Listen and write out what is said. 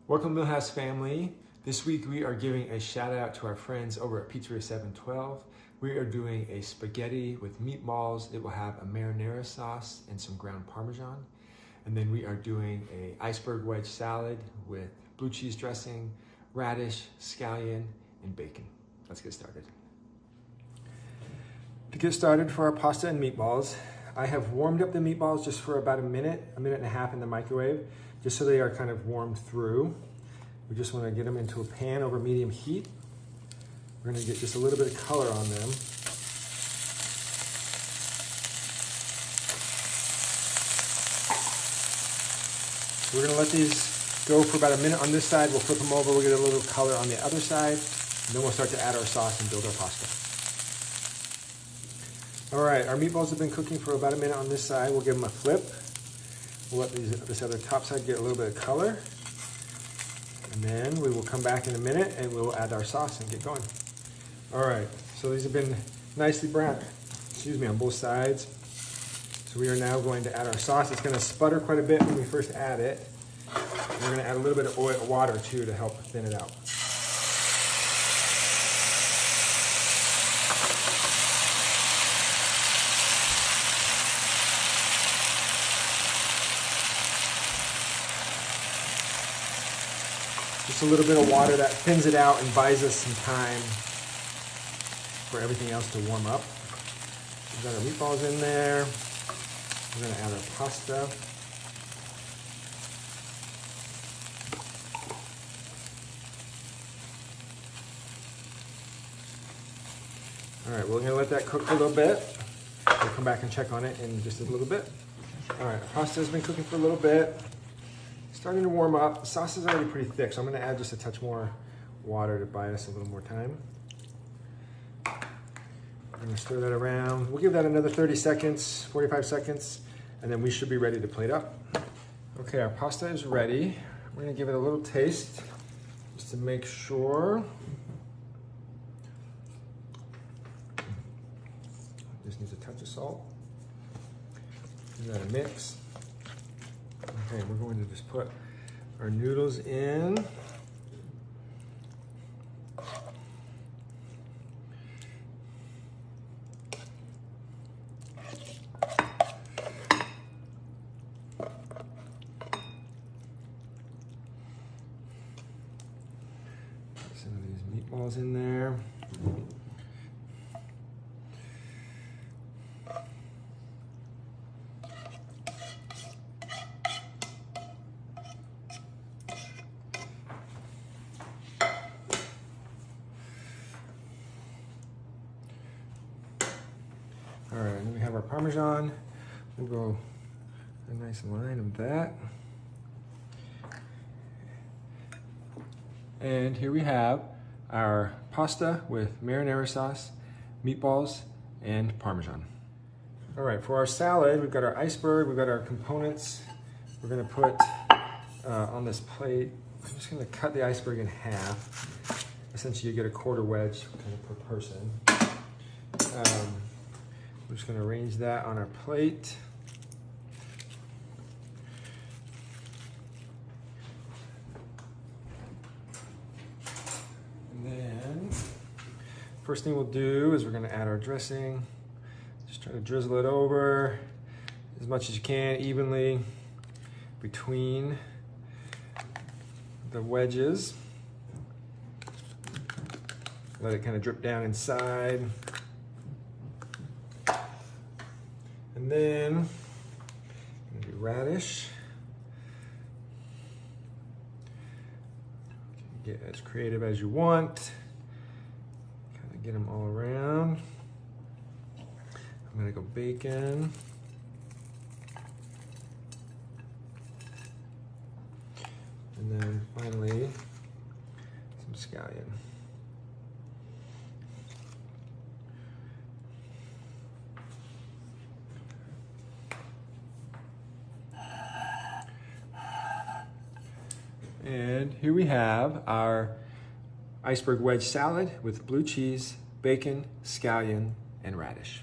Welcome Millhouse family. This week we are giving a shout out to our friends over at Pizzeria 712. We are doing a spaghetti with meatballs. It will have a marinara sauce and some ground Parmesan. And then we are doing a iceberg wedge salad with blue cheese dressing, radish, scallion, and bacon. Let's get started. To get started for our pasta and meatballs, I have warmed up the meatballs just for about a minute and a half in the microwave, just so they are kind of warmed through. We just want to get them into a pan over medium heat. We're going to get just a little bit of color on them. So we're going to let these go for about a minute on this side. We'll flip them over, we'll get a little color on the other side, and then we'll start to add our sauce and build our pasta. All right, our meatballs have been cooking for about a minute on this side. We'll give them a flip. We'll let this other top side get a little bit of color. And then we will come back in a minute and we'll add our sauce and get going. All right, so these have been nicely browned, on both sides. So we are now going to add our sauce. It's gonna sputter quite a bit when we first add it. We're gonna add a little bit of water too to help thin it out. Just a little bit of water that thins it out and buys us some time for everything else to warm up. We've got our meatballs in there. We're gonna add our pasta. All right, we're gonna let that cook for a little bit. We'll come back and check on it in just a little bit. All right, our pasta has been cooking for a little bit. Starting to warm up. The sauce is already pretty thick, so I'm going to add just a touch more water to buy us a little more time. I'm going to stir that around. We'll give that another 30 seconds, 45 seconds, and then we should be ready to plate up. Okay, our pasta is ready. We're going to give it a little taste just to make sure. Just needs a touch of salt. Give that a mix. Okay, we're going to just put our noodles in. Put some of these meatballs in there. All right, and then we have our Parmesan. We'll go a nice line of that. And here we have our pasta with marinara sauce, meatballs, and Parmesan. All right, for our salad, we've got our iceberg, we've got our components. We're gonna put on this plate, I'm just gonna cut the iceberg in half. Essentially, you get a quarter wedge kind of per person. We're just going to arrange that on our plate. And then, first thing we'll do is we're going to add our dressing. Just try to drizzle it over as much as you can evenly between the wedges. Let it kind of drip down inside. And then I'm gonna do radish. Get as creative as you want. Kind of get them all around. I'm gonna go bacon. And then finally, some scallion. And here we have our iceberg wedge salad with blue cheese, bacon, scallion, and radish.